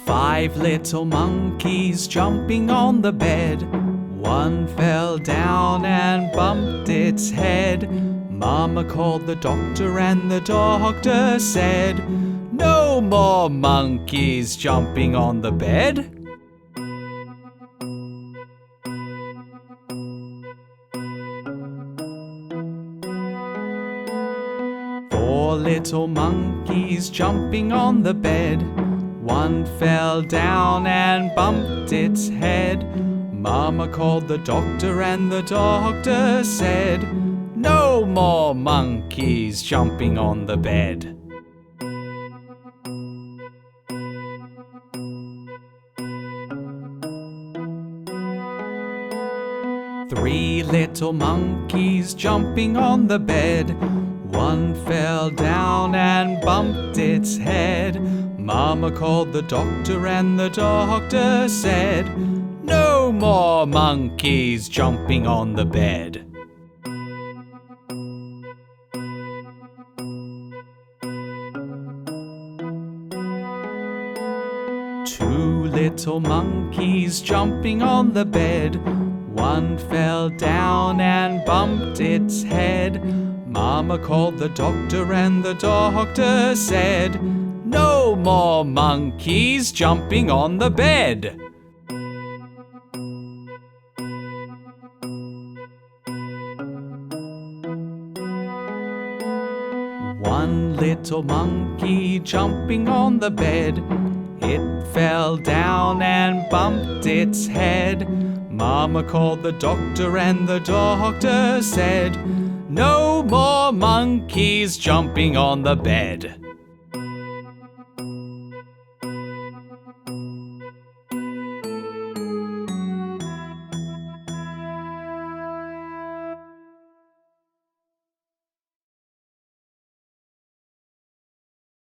5 little monkeys jumping on the bed. One fell down and bumped its head. Mama called the doctor and the doctor said, "No more monkeys jumping on the bed." Four little monkeys jumping on the bed. One fell down and bumped its head. Mama called the doctor and the doctor said, "No more monkeys jumping on the bed." Three little monkeys jumping on the bed. One fell down and bumped its head. Mama called the doctor and the doctor said, "No more monkeys jumping on the bed." Two little monkeys jumping on the bed. One fell down and bumped its head. Mama called the doctor and the doctor said, "No more monkeys jumping on the bed." One little monkey jumping on the bed. It fell down and bumped its head. Mama called the doctor and the doctor said, "No more monkeys jumping on the bed."